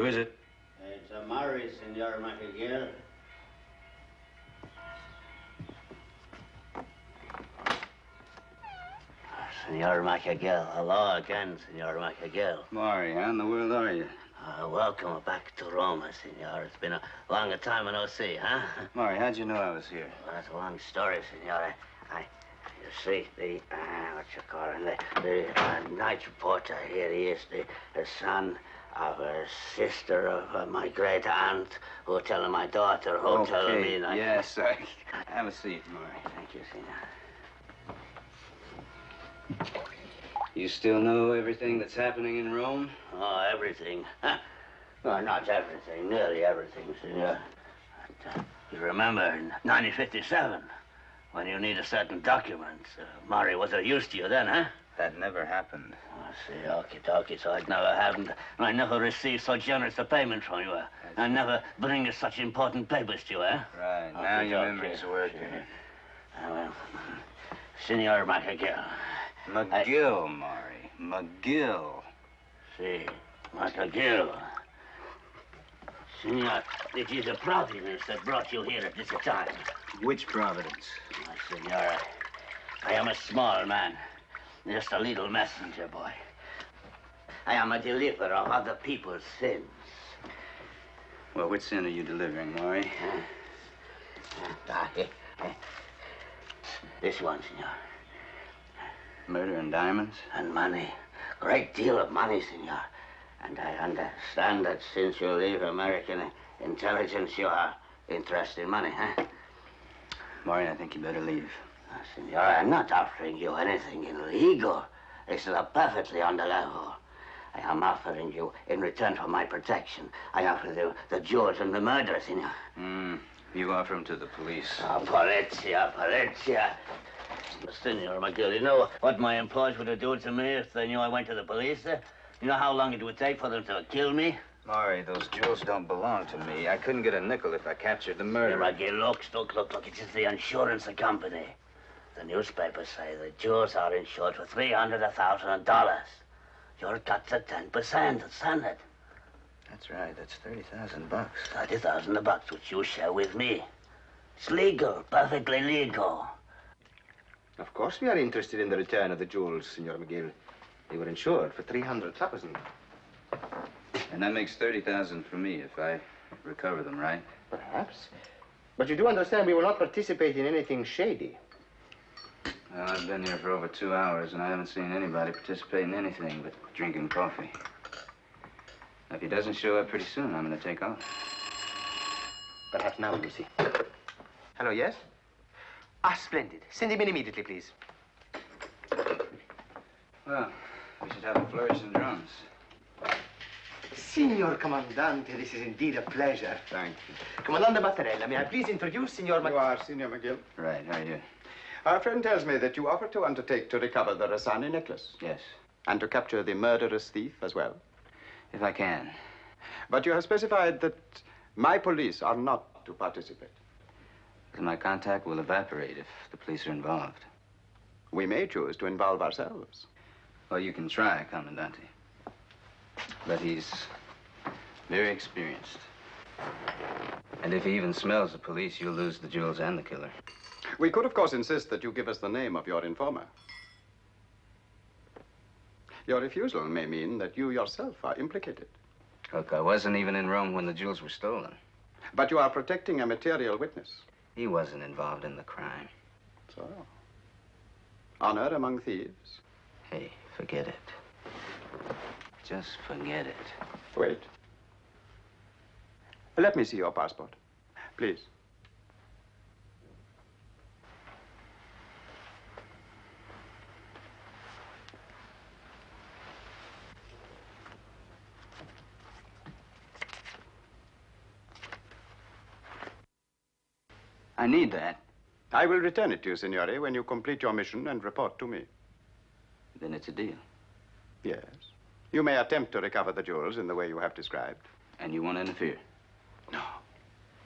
Who is it? It's a Murray, Senor McGill. Senor McGill. Hello again, Senor McGill. Maury, how in the world are you? Welcome back to Roma, Senor. It's been a long time no see, huh? Maury, how'd you know I was here? Well, that's a long story, Senor. You see, the night reporter here, he is the son of a sister of my great aunt, who telling my daughter, who telling me that... Yes, have a seat, Maury. Thank you, Senor. You still know everything that's happening in Rome? Oh, everything. Well, not everything, nearly everything, Senor. But, you remember in 1957, when you need a certain document, Murray was of use to you then, huh? That never happened. I see, okie-dokie, so it never happened. I never received so generous a payment from you. I never bring you such important papers to you, eh? Right, now your memory's working. Well, Senor McGill. McGill, Maury. McGill. See, McGill. Senor, it is a providence that brought you here at this time. Which providence? Senor, I am a small man. Just a little messenger boy. I am a deliverer of other people's sins. Well, which sin are you delivering, Maury? This one, Senor. Murder and diamonds? And money. Great deal of money, Senor. And I understand that since you leave American intelligence, you are interested in money, huh? Maury, I think you better leave. Senor, I'm not offering you anything illegal. This is perfectly on the level. I am offering you, in return for my protection, I offer you the jewels and the murder, Senor. You offer them to the police. Oh, polizia. Senor McGill, you know what my employers would do to me if they knew I went to the police? You know how long it would take for them to kill me? Maury, those jewels don't belong to me. I couldn't get a nickel if I captured the murderer. McGill, look. It is the insurance company. The newspapers say the jewels are insured for $300,000. Your cut's at 10%, isn't it? That's right. That's $30,000. $30,000, which you share with me. It's legal, perfectly legal. Of course we are interested in the return of the jewels, Senor McGill. They were insured for $300,000. And that makes $30,000 for me if I recover them, right? Perhaps. But you do understand we will not participate in anything shady. Well, I've been here for over 2 hours, and I haven't seen anybody participate in anything but drinking coffee. If he doesn't show up pretty soon, I'm going to take off. Perhaps now, Lucy. Hello, yes? Splendid. Send him in immediately, please. Well, we should have a flourish in drums. Signor Commandante, this is indeed a pleasure. Thank you. Commandante Mattarella, may I please introduce Signor You are Senor McGill. Right, how are you? Our friend tells me that you offer to undertake to recover the Rassani necklace. Yes. And to capture the murderous thief as well. If I can. But you have specified that my police are not to participate. Then my contact will evaporate if the police are involved. We may choose to involve ourselves. Well, you can try, Commandante. But he's very experienced. And if he even smells the police, you'll lose the jewels and the killer. We could, of course, insist that you give us the name of your informer. Your refusal may mean that you yourself are implicated. Look, I wasn't even in Rome when the jewels were stolen. But you are protecting a material witness. He wasn't involved in the crime. So, honor among thieves. Hey, forget it. Just forget it. Wait. Let me see your passport, please. I need that. I will return it to you, Signore, when you complete your mission and report to me. Then it's a deal. Yes. You may attempt to recover the jewels in the way you have described. And you won't interfere? No.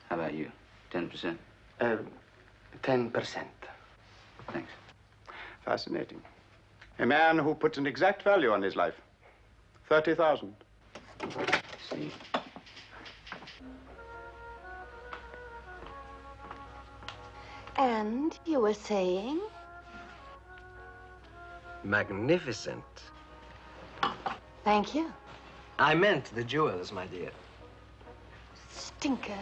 How about you? 10%? 10%. Thanks. Fascinating. A man who puts an exact value on his life. 30,000. See? And you were saying? Magnificent. Thank you. I meant the jewels, my dear. Stinker.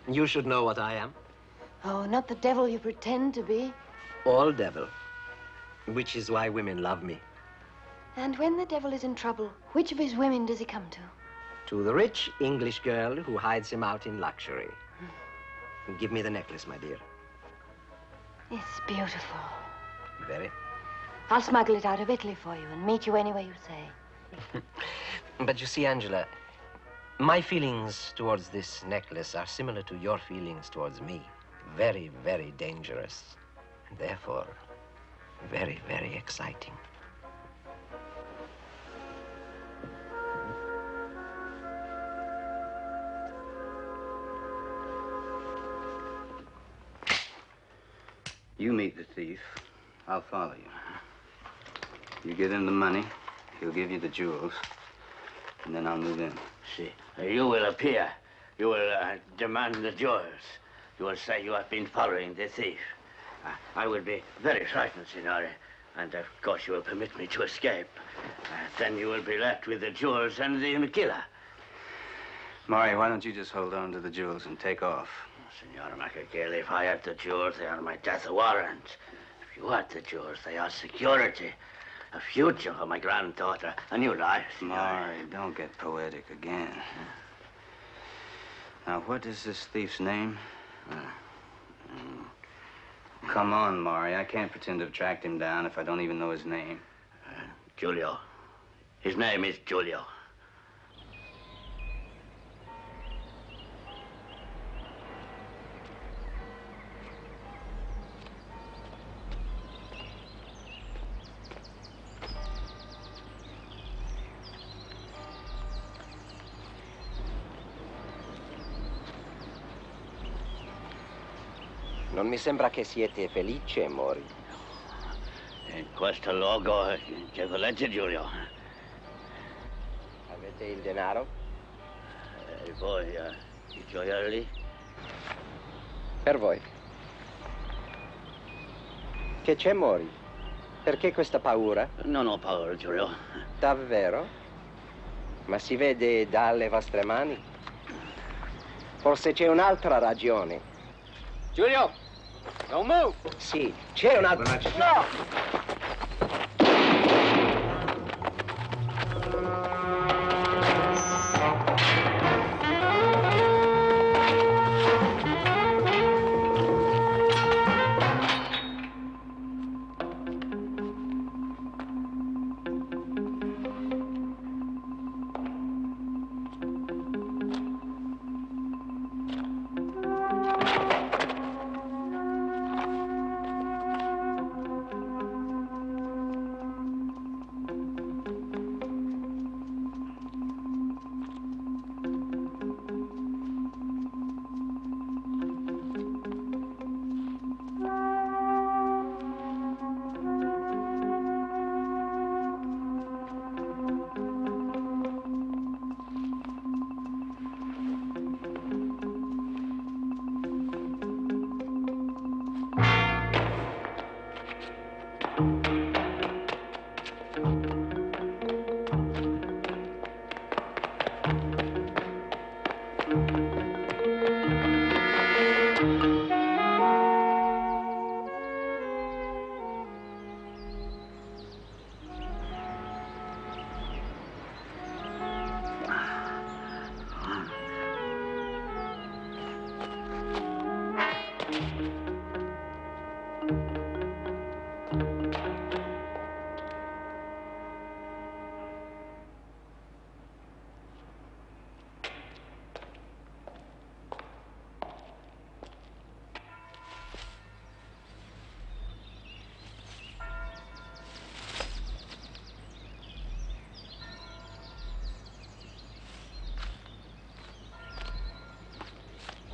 You should know what I am. Oh, not the devil you pretend to be. All devil. Which is why women love me. And when the devil is in trouble, which of his women does he come to? To the rich English girl who hides him out in luxury. Give me the necklace, my dear. It's beautiful. Very. I'll smuggle it out of Italy for you and meet you anywhere you say. But you see, Angela, my feelings towards this necklace are similar to your feelings towards me. Very, very dangerous. And therefore, very, very exciting. You meet the thief. I'll follow you. You give him the money, he'll give you the jewels, and then I'll move in. See, you will appear. You will demand the jewels. You will say you have been following the thief. I will be very frightened, Signore, and of course you will permit me to escape. Then you will be left with the jewels and the killer. Maury, why don't you just hold on to the jewels and take off? Signor Macachele, if I have the jewels, they are my death warrant. If you have the jewels, they are security. A future for my granddaughter. A new life, Signore. Maury, don't get poetic again. Now, what is this thief's name? Come on, Maury. I can't pretend to have tracked him down if I don't even know his name. Giulio. His name is Giulio. Non mi sembra che siete felice, Mori. In questo luogo c'è legge, Giulio. Avete il denaro? E voi, i gioielli? Per voi. Che c'è, Mori? Perché questa paura? Non ho paura, Giulio. Davvero? Ma si vede dalle vostre mani? Forse c'è un'altra ragione. Giulio! Don't move! Sì, c'è un'altra... No!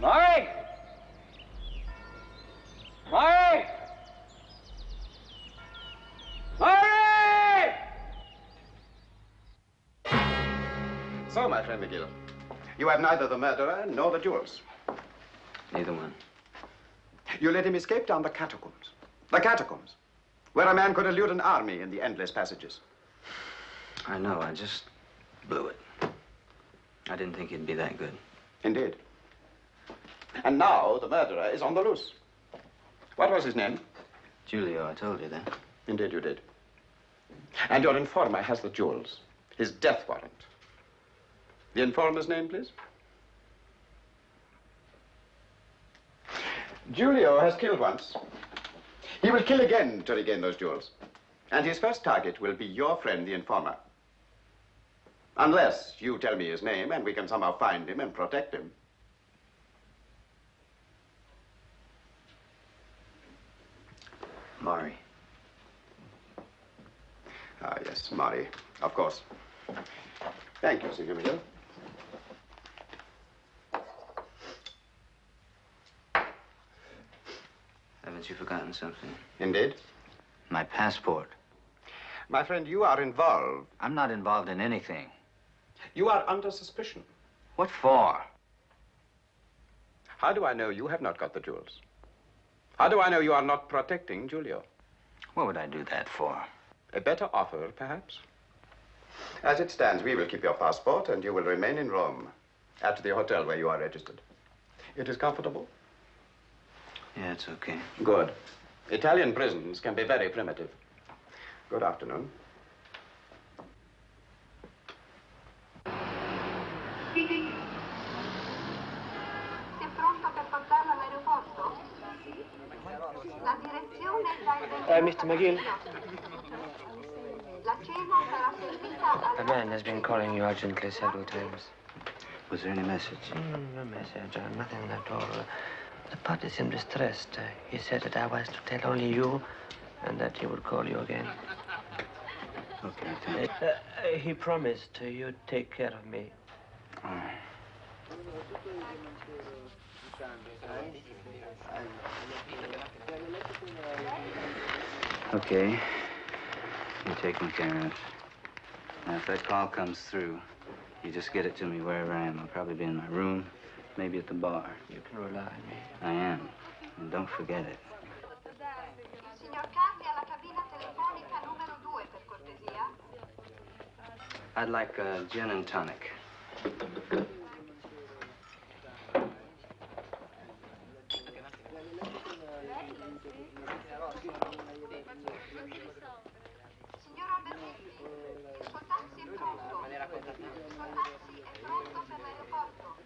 Maury! Maury! Maury! So, my friend McGill, you have neither the murderer nor the jewels. Neither one. You let him escape down the catacombs. The catacombs, where a man could elude an army in the endless passages. I know, I just blew it. I didn't think he'd be that good. Indeed. And now the murderer is on the loose. What was his name? Julio, I told you that. Indeed you did. And your informer has the jewels. His death warrant. The informer's name, please? Julio has killed once. He will kill again to regain those jewels. And his first target will be your friend, the informer. Unless you tell me his name and we can somehow find him and protect him. Mari. Ah, yes, Mari, of course. Thank you, Signor Miguel. Haven't you forgotten something? Indeed. My passport. My friend, you are involved. I'm not involved in anything. You are under suspicion. What for? How do I know you have not got the jewels? How do I know you are not protecting Julio? What would I do that for? A better offer, perhaps? As it stands, we will keep your passport and you will remain in Rome at the hotel where you are registered. It is comfortable? Yeah, it's okay. Good. Italian prisons can be very primitive. Good afternoon. Sei pronto per portarlo all'aeroporto? La direzione è da Mr. McGill. La cena sarà servita A man has been calling you urgently several times. Was there any message? No message, nothing at all. The party seemed distressed. He said that I was to tell only you and that he would call you again. Okay, thank you. He promised you'd take care of me. All right. Okay. You're taken care of. Now, if that call comes through, you just get it to me wherever I am. I'll probably be in my room, maybe at the bar. You can rely on me. I am. And don't forget it. Signor Carli, alla cabina telefonica numero 2, per cortesia. I'd like a gin and tonic. Signor Albertini, il suo taxi è pronto. Il suo taxi è pronto per l'aeroporto.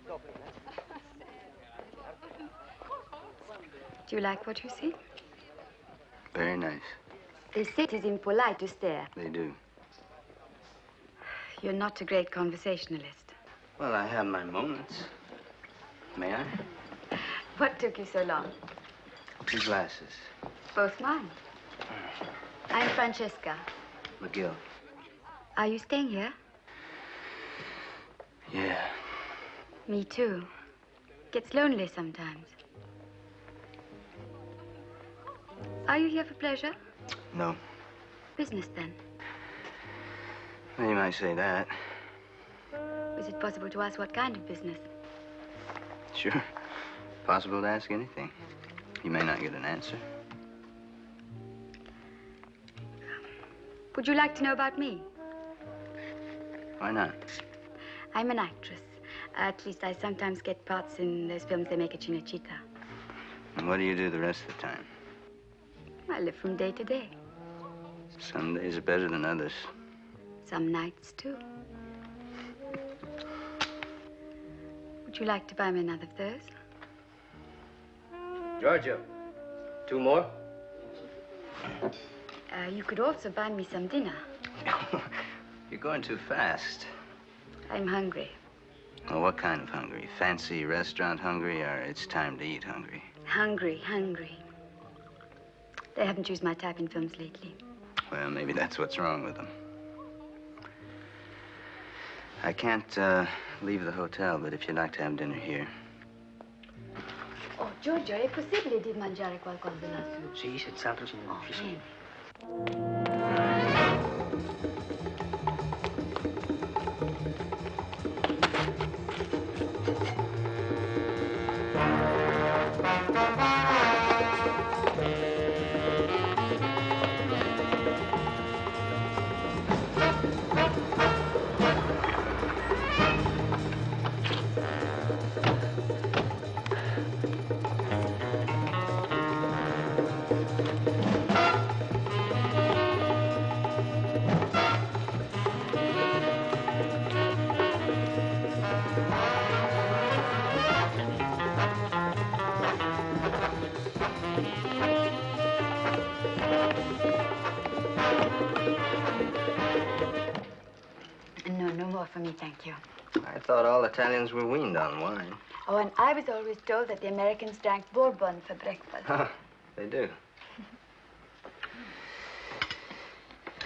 Do you like what you see? Very nice. They say it is impolite to stare. They do. You're not a great conversationalist. Well, I have my moments. May I? What took you so long? 2 glasses. Both mine. I'm Francesca. McGill. Are you staying here? Yeah. Me too. Gets lonely sometimes. Are you here for pleasure? No. Business, then? Well, you might say that. Is it possible to ask what kind of business? Sure. Possible to ask anything. You may not get an answer. Would you like to know about me? Why not? I'm an actress. At least I sometimes get parts in those films they make at Cinecittà. And what do you do the rest of the time? I live from day to day. Some days are better than others. Some nights, too. Would you like to buy me another of those? Giorgio, 2 more? You could also buy me some dinner. You're going too fast. I'm hungry. Well, what kind of hungry? Fancy restaurant hungry, or it's time to eat hungry? Hungry. They haven't used my type in films lately. Well, maybe that's what's wrong with them. I can't leave the hotel, but if you'd like to have dinner here. Oh, Giorgio, è possibile di mangiare qualcosa lassù? Sì, senz'altro, signor ufficio. Bene. thank you. I thought all Italians were weaned on wine. Oh, and I was always told that the Americans drank bourbon for breakfast. They do.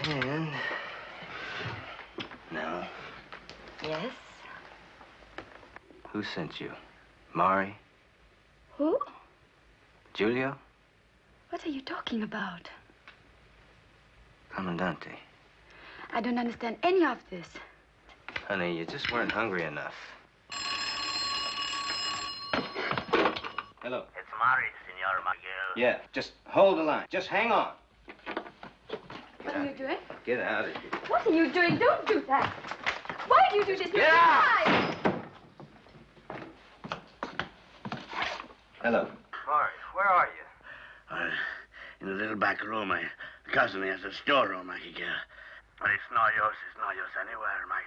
And now, Yes? who sent you? Mari? Who? Giulio? What are you talking about? Commandante. I don't understand any of this. Honey, you just weren't hungry enough. Hello. It's Mari, Senor Miguel. Yeah, just hold the line. Just hang on. What are you doing? Get out of here. What are you doing? Don't do that. Why do you do this? Get out! Hello. Mari, where are you? In the little back room. My cousin has a storeroom, Miguel. But it's no use anywhere, Miguel.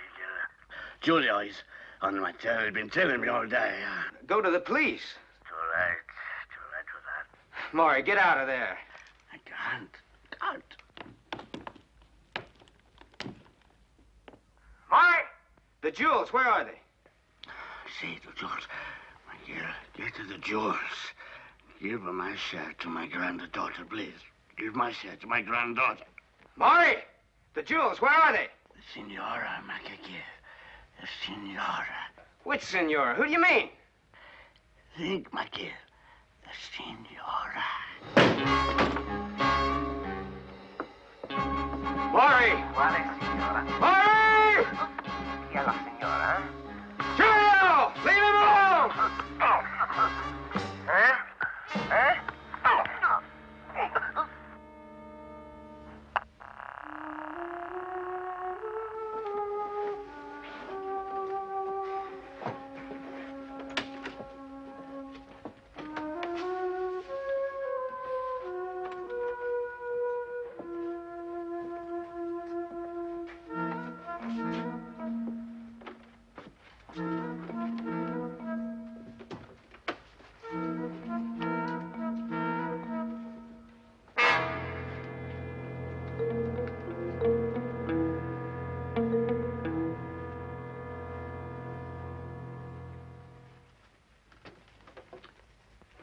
Giulio, he's on my tail. He's been tailing me all day. Go to the police. Too late for that. Mari, get out of there. I can't. Mari! The jewels, where are they? See, the jewels. Miguel, get to the jewels. Give my share to my granddaughter, please. Give my share to my granddaughter. Mari! The jewels, where are they? The Signora, Miguel. The Signora. Which senora? Who do you mean? Think, Miguel. The Signora. Mari! Quale Signora? Mari! Chi è la Signora? Giulio! Leave him alone!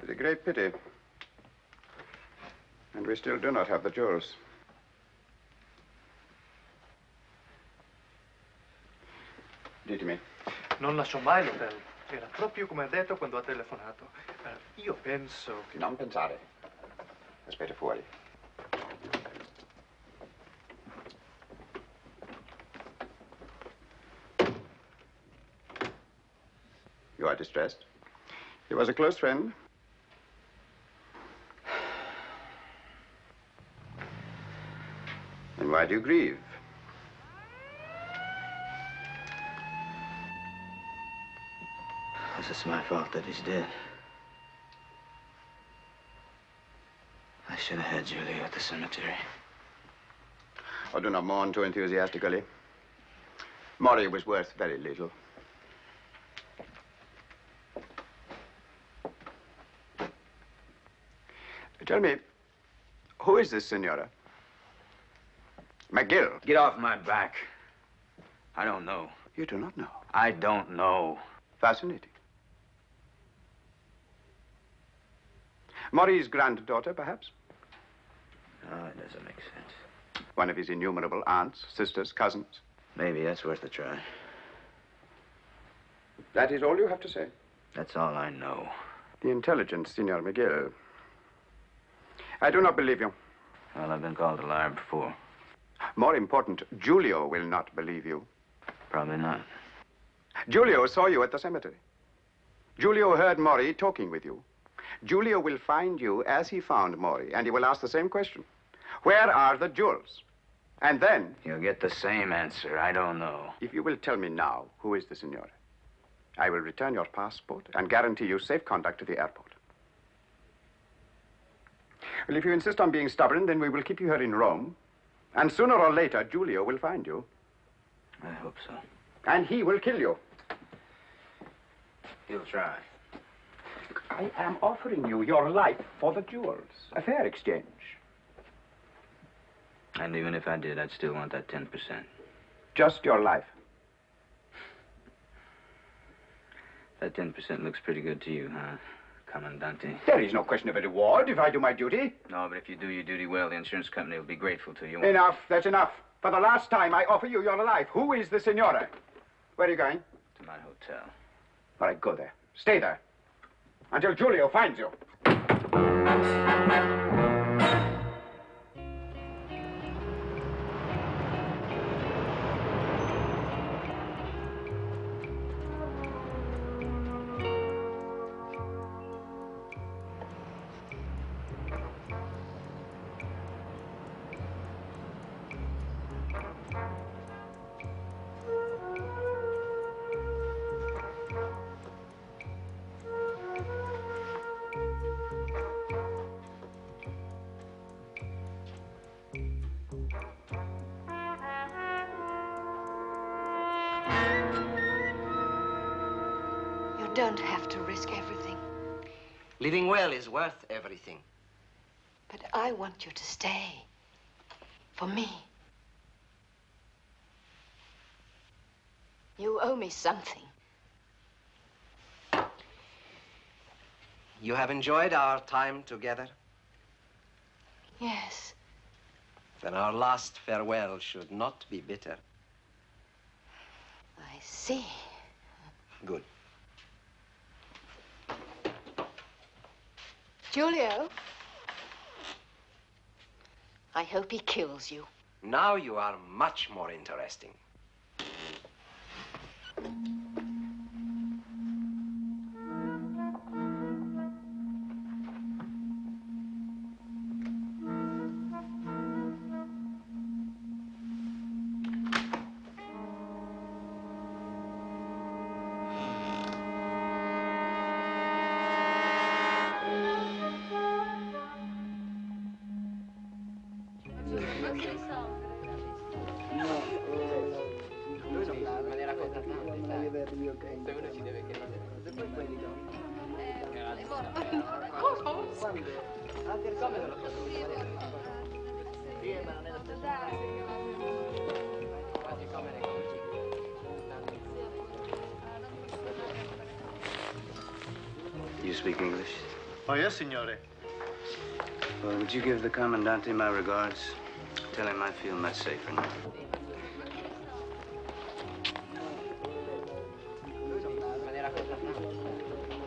It's a great pity. And we still do not have the jewels. Ditemi. Non lasciò mai l'hotel. Era proprio come ha detto quando ha telefonato. Io penso che... Non pensare. Aspetta fuori. You are distressed. He was a close friend. And why do you grieve? It's my fault that he's dead. I should have had Julia at the cemetery. Oh, do not mourn too enthusiastically. Maury was worth very little. Tell me, who is this, Senora? McGill. Get off my back. I don't know. You do not know. I don't know. Fascinating. Maury's granddaughter, perhaps? No, it doesn't make sense. One of his innumerable aunts, sisters, cousins. Maybe that's worth a try. That is all you have to say? That's all I know. The intelligent Senor McGill. I do not believe you. Well, I've been called a liar before. More important, Giulio will not believe you. Probably not. Giulio saw you at the cemetery. Giulio heard Maury talking with you. Giulio will find you as he found Maury, and he will ask the same question. Where are the jewels? And then... You'll get the same answer. I don't know. If you will tell me now who is the Signora, I will return your passport and guarantee you safe conduct to the airport. Well, if you insist on being stubborn, then we will keep you here in Rome. And sooner or later, Giulio will find you. I hope so. And he will kill you. He'll try. I am offering you your life for the jewels. A fair exchange. And even if I did, I'd still want that 10%. Just your life. That 10% looks pretty good to you, huh, Commandante? There is no question of a reward if I do my duty. No, but if you do your duty well, the insurance company will be grateful to you. Enough. That's enough. For the last time, I offer you your life. Who is the Signora? Where are you going? To my hotel. All right, go there. Stay there. Until Giulio finds you. You don't have to risk everything. Living well is worth everything. But I want you to stay. For me. You owe me something. You have enjoyed our time together? Yes. Then our last farewell should not be bitter. I see. Good. Giulio. I hope he kills you. Now you are much more interesting. You speak English? Oh, yes, signore. Well, would you give the Commandante my regards? Tell him I feel much safer now.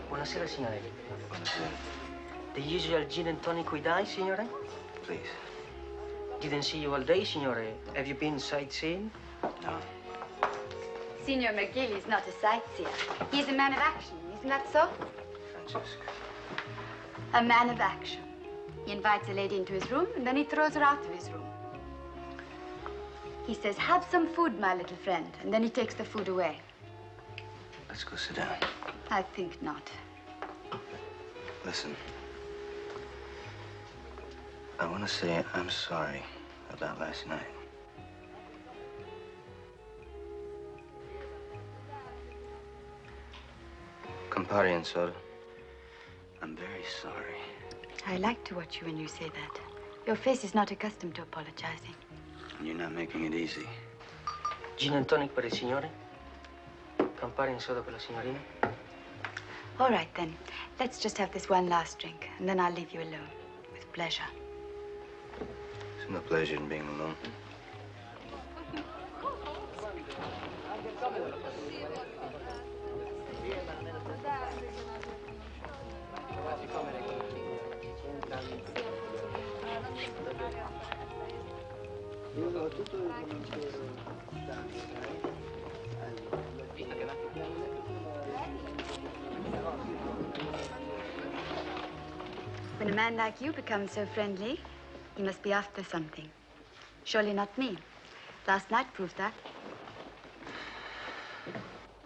Buonasera, signore. Buonasera. The usual gin and tonic with ice, signore? Please. Didn't see you all day, signore. Have you been sightseeing? No. Signor McGill is not a sightseer. He's a man of action, isn't that so? Francesca. A man of action. He invites a lady into his room, and then he throws her out of his room. He says, "Have some food, my little friend," and then he takes the food away. Let's go sit down. I think not. Listen. I want to say I'm sorry about last night. Campari and soda. I'm very sorry. I like to watch you when you say that. Your face is not accustomed to apologizing. You're not making it easy. Gin and tonic per il signore? Campari and soda per la signorina? All right, then. Let's just have this one last drink, and then I'll leave you alone. With pleasure. There's no pleasure in being alone. When a man like you becomes so friendly, he must be after something. Surely not me. Last night proved that.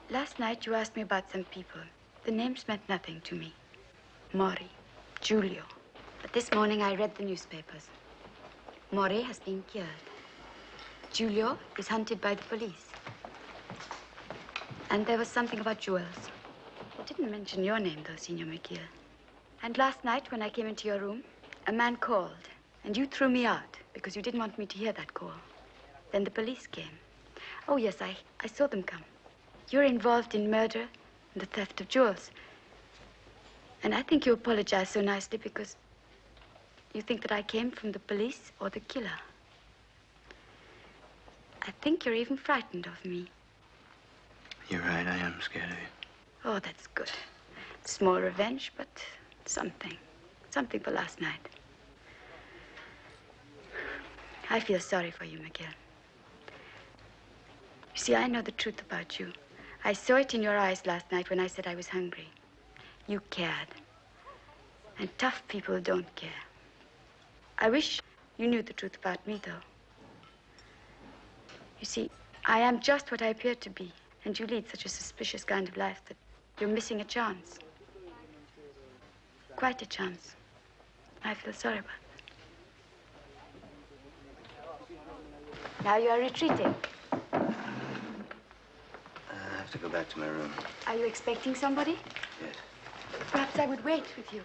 Last night you asked me about some people. The names meant nothing to me. Mori, Giulio. But this morning I read the newspapers. Mori has been killed. Giulio is hunted by the police. And there was something about jewels. I didn't mention your name, though, Signor McGill. And last night, when I came into your room, a man called, and you threw me out because you didn't want me to hear that call. Then the police came. Oh, yes, I saw them come. You're involved in murder, and the theft of jewels. And I think you apologize so nicely because you think that I came from the police or the killer. I think you're even frightened of me. You're right, I am scared of you. Oh, that's good. Small revenge, but something. Something for last night. I feel sorry for you, Miguel. You see, I know the truth about you. I saw it in your eyes last night when I said I was hungry. You cared. And tough people don't care. I wish you knew the truth about me, though. You see, I am just what I appear to be, and you lead such a suspicious kind of life that you're missing a chance. Quite a chance. I feel sorry about that. Now you are retreating. I have to go back to my room. Are you expecting somebody? Yes. Perhaps I would wait with you.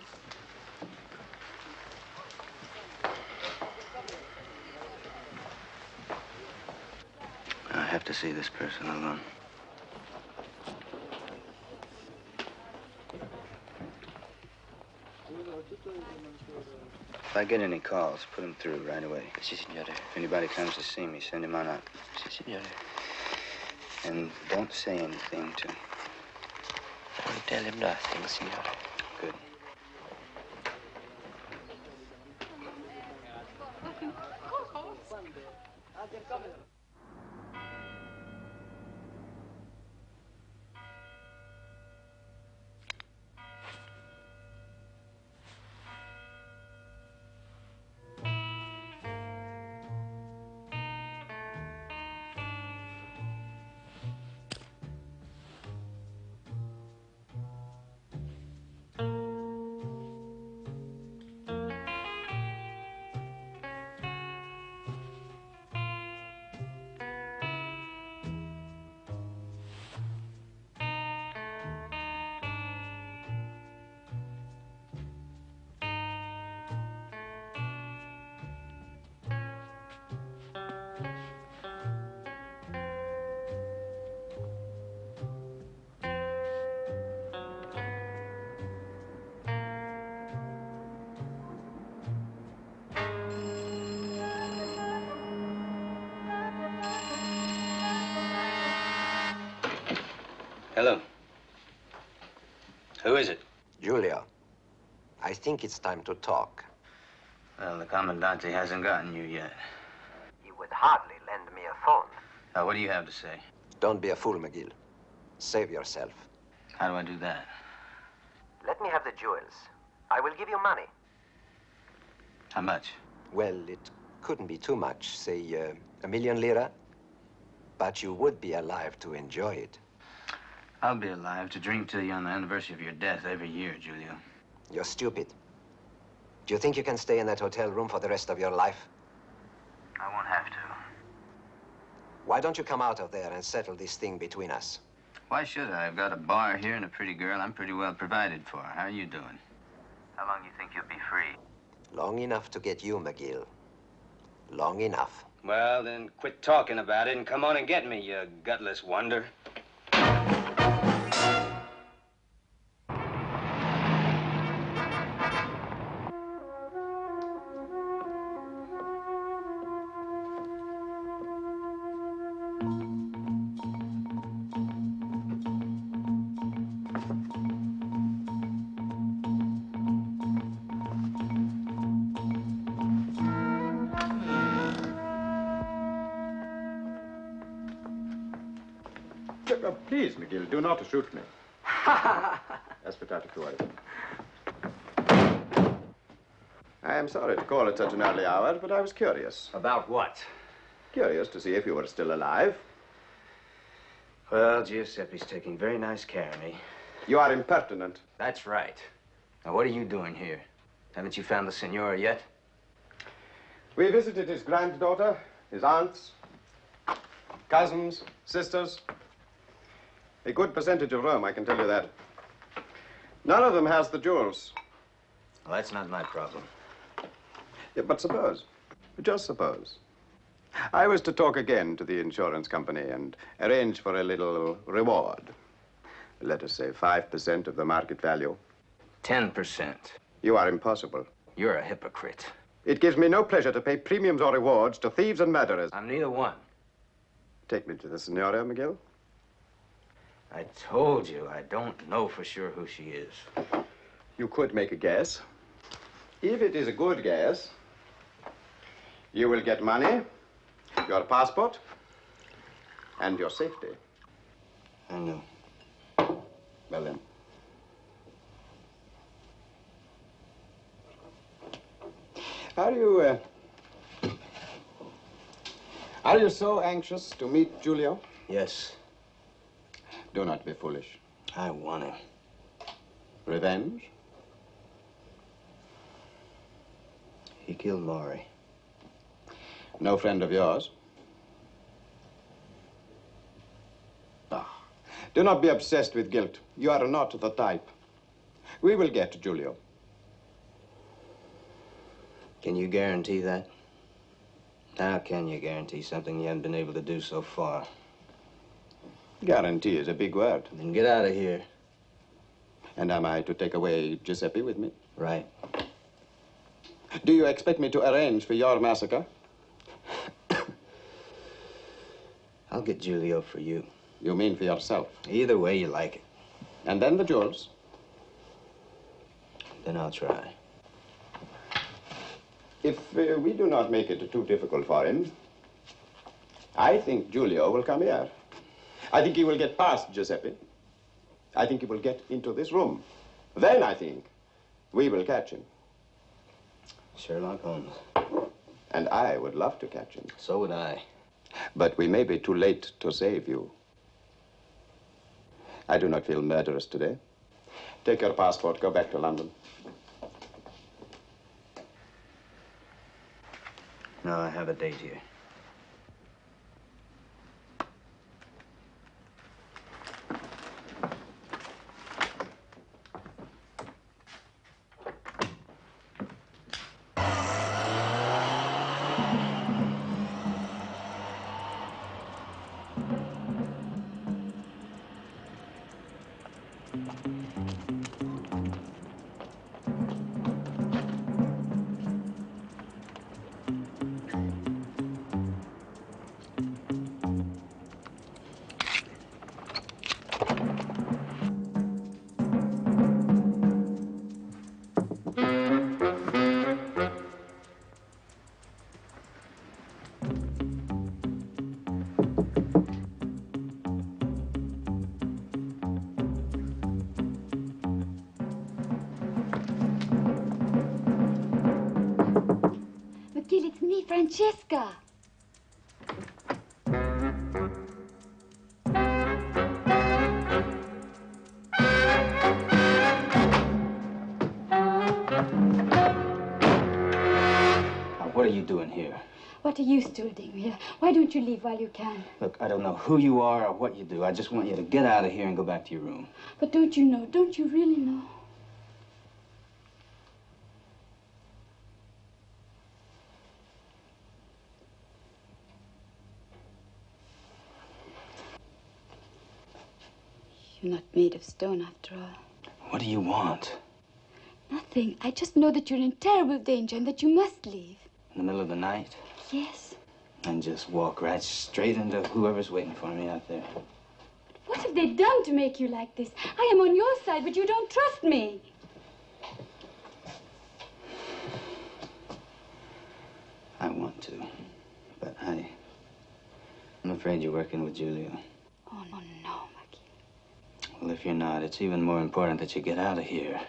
I have to see this person alone. If I get any calls, put them through right away. Si, signore. If anybody comes to see me, send him on out. Si, signore. And don't say anything to him. Don't tell him nothing, signore. Good. Hello. Who is it? Giulio, I think it's time to talk. Well, the Commandante hasn't gotten you yet. He would hardly lend me a phone. Now, what do you have to say? Don't be a fool, McGill. Save yourself. How do I do that? Let me have the jewels. I will give you money. How much? Well, it couldn't be too much. Say, 1,000,000 lira. But you would be alive to enjoy it. I'll be alive to dream to you on the anniversary of your death every year, Julio. You're stupid. Do you think you can stay in that hotel room for the rest of your life? I won't have to. Why don't you come out of there and settle this thing between us? Why should I? I've got a bar here and a pretty girl. I'm pretty well provided for. How are you doing? How long do you think you'll be free? Long enough to get you, McGill. Long enough. Well, then quit talking about it and come on and get me, you gutless wonder. Please, McGill, do not shoot me. Aspettate fuori. I am sorry to call at such an early hour, but I was curious. About what? Curious to see if you were still alive. Well, Giuseppe's taking very nice care of me. You are impertinent. That's right. Now, what are you doing here? Haven't you found the Signora yet? We visited his granddaughter, his aunts, cousins, sisters. A good percentage of Rome, I can tell you that. None of them has the jewels. Well, that's not my problem. Yeah, but suppose, just suppose, I was to talk again to the insurance company and arrange for a little reward. Let us say 5% of the market value. 10%. You are impossible. You're a hypocrite. It gives me no pleasure to pay premiums or rewards to thieves and murderers. I'm neither one. Take me to the Senora, Miguel. I told you, I don't know for sure who she is. You could make a guess. If it is a good guess, you will get money, your passport, and your safety. I know. Well then. Are you so anxious to meet Julio? Yes. Do not be foolish. I want him. Revenge? He killed Maury. No friend of yours? Ah. Do not be obsessed with guilt. You are not the type. We will get Julio. Can you guarantee that? How can you guarantee something you haven't been able to do so far? Guarantee is a big word. Then get out of here. And am I to take away Giuseppe with me? Right. Do you expect me to arrange for your massacre? I'll get Julio for you. You mean for yourself? Either way you like it. And then the jewels? Then I'll try. If we do not make it too difficult for him, I think Julio will come here. I think he will get past Giuseppe. I think he will get into this room. Then I think we will catch him. Sherlock Holmes. And I would love to catch him. So would I. But we may be too late to save you. I do not feel murderous today. Take your passport, go back to London. No, I have a date here. McGill, it's me, Francesca. What are you doing here? What are you still doing here? Why don't you leave while you can? Look, I don't know who you are or what you do. I just want you to get out of here and go back to your room. But don't you know? Don't you really know? You're not made of stone after all. What do you want? Nothing. I just know that you're in terrible danger and that you must leave. In the middle of the night? Yes. And just walk right straight into whoever's waiting for me out there. What have they done to make you like this? I am on your side, but you don't trust me. I want to, but I'm afraid you're working with Julio. Oh, no, Maggie. Well, if you're not, it's even more important that you get out of here.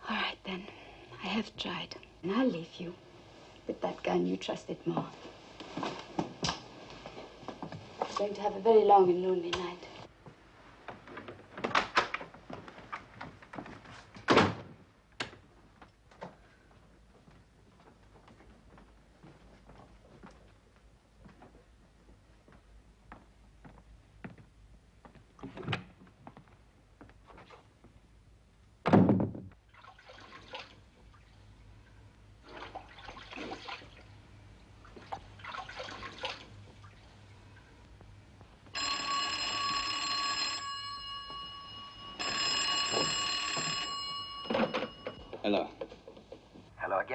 All right, then. I have tried. And I'll leave you with that gun you trusted more. It's going to have a very long and lonely night.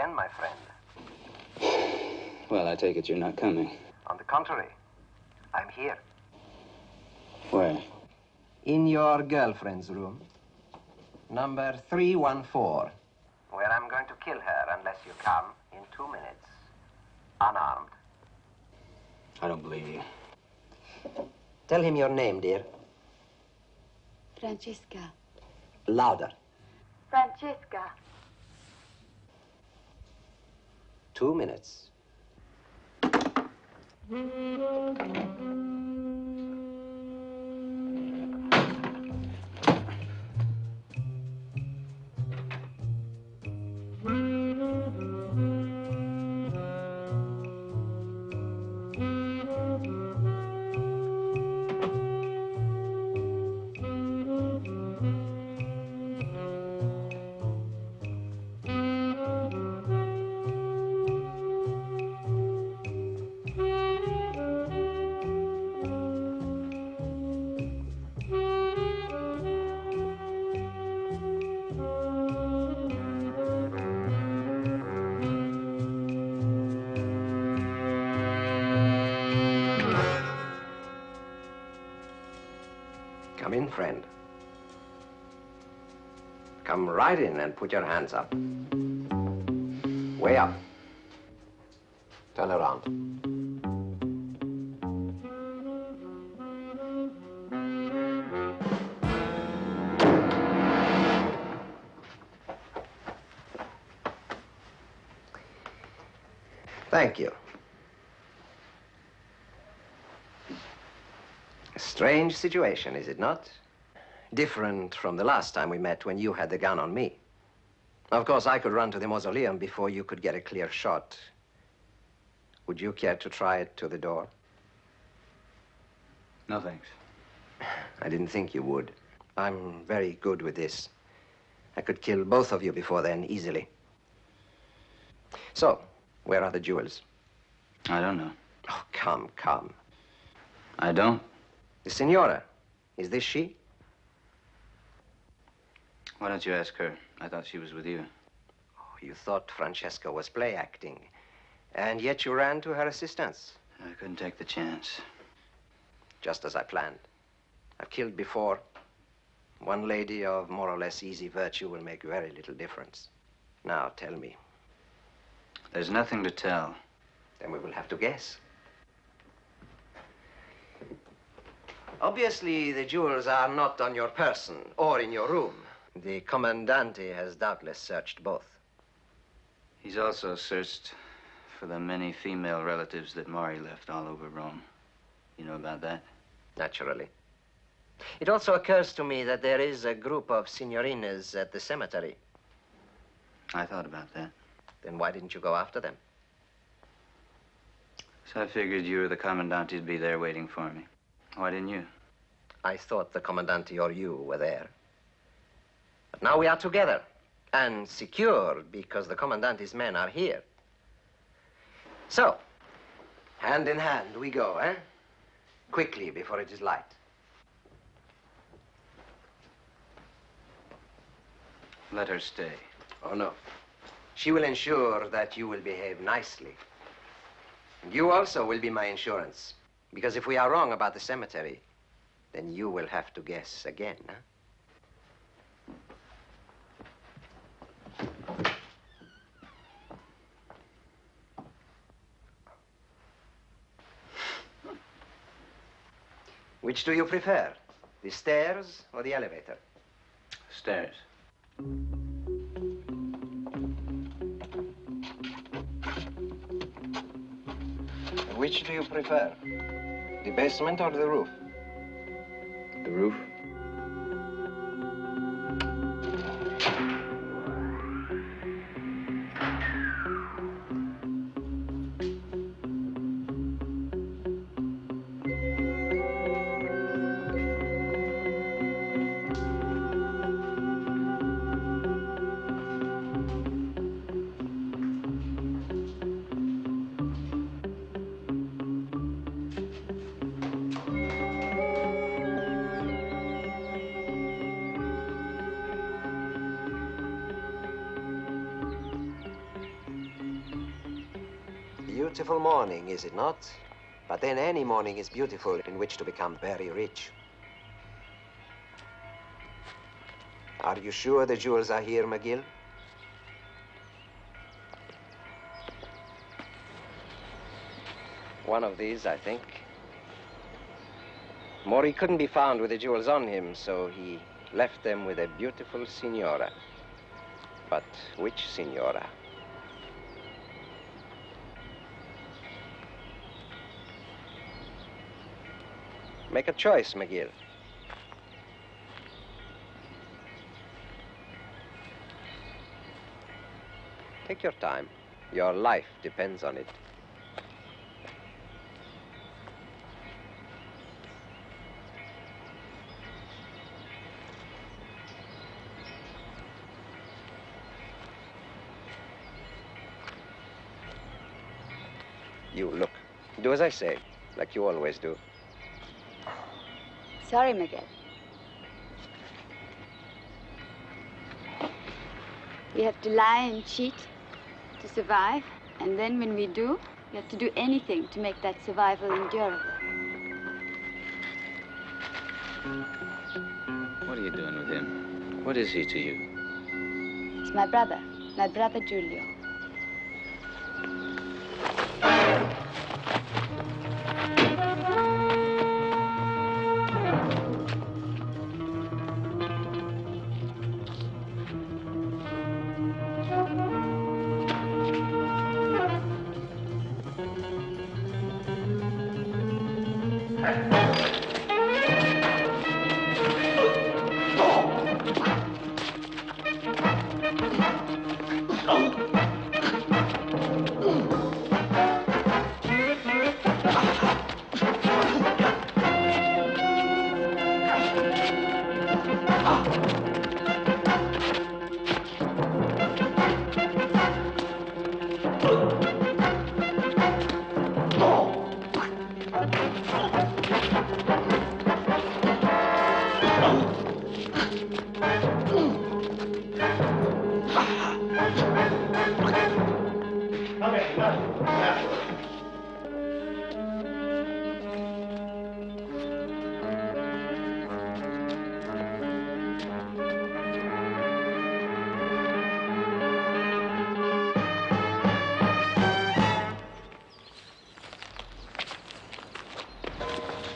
again, my friend. Well, I take it you're not coming. On the contrary, I'm here. Where? In your girlfriend's room. Number 314. Where I'm going to kill her unless you come in 2 minutes. Unarmed. I don't believe you. Tell him your name, dear. Francesca. Louder. Francesca. 2 minutes. Come in, friend. Come right in and put your hands up. Way up. Turn around. Thank you. A strange situation, is it not? Different from the last time we met when you had the gun on me. Of course, I could run to the mausoleum before you could get a clear shot. Would you care to try it to the door? No, thanks. I didn't think you would. I'm very good with this. I could kill both of you before then, easily. So, where are the jewels? I don't know. Oh, come, come. I don't. The Senora, is this she? Why don't you ask her? I thought she was with you. Oh, you thought Francesca was play acting, and yet you ran to her assistance. I couldn't take the chance. Just as I planned. I've killed before. One lady of more or less easy virtue will make very little difference. Now, tell me. There's nothing to tell. Then we will have to guess. Obviously, the jewels are not on your person or in your room. The Commandante has doubtless searched both. He's also searched for the many female relatives that Maury left all over Rome. You know about that? Naturally. It also occurs to me that there is a group of signorinas at the cemetery. I thought about that. Then why didn't you go after them? So I figured you or the Commandante'd be there waiting for me. Why didn't you? I thought the Commandante or you were there. But now we are together and secure because the Commandante's men are here. So, hand in hand we go, eh? Quickly before it is light. Let her stay. Oh, no. She will ensure that you will behave nicely. And you also will be my insurance. Because if we are wrong about the cemetery, then you will have to guess again, huh? Which do you prefer? The stairs or the elevator? Stairs. Which do you prefer? The basement or the roof? The roof? beautiful morning, is it not? But then any morning is beautiful in which to become very rich. Are you sure the jewels are here, McGill? One of these, I think. Maury couldn't be found with the jewels on him, so he left them with a beautiful signora. But which signora? Make a choice, McGill. Take your time. Your life depends on it. You look. Do as I say, like you always do. Sorry, Miguel. We have to lie and cheat to survive, and then when we do, we have to do anything to make that survival endurable. What are you doing with him? What is he to you? It's my brother Giulio.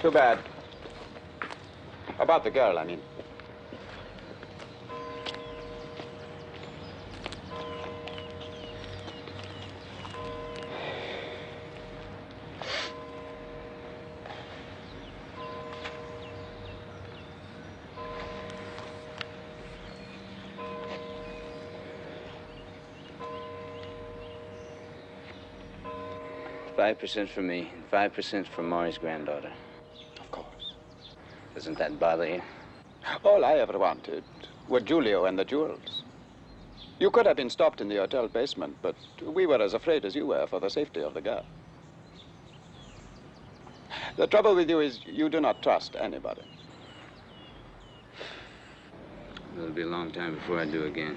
Too bad. About the girl, I mean. $5% for me, and 5% for Maury's granddaughter. Of course. Doesn't that bother you? All I ever wanted were Giulio and the jewels. You could have been stopped in the hotel basement, but we were as afraid as you were for the safety of the girl. The trouble with you is you do not trust anybody. It'll be a long time before I do again.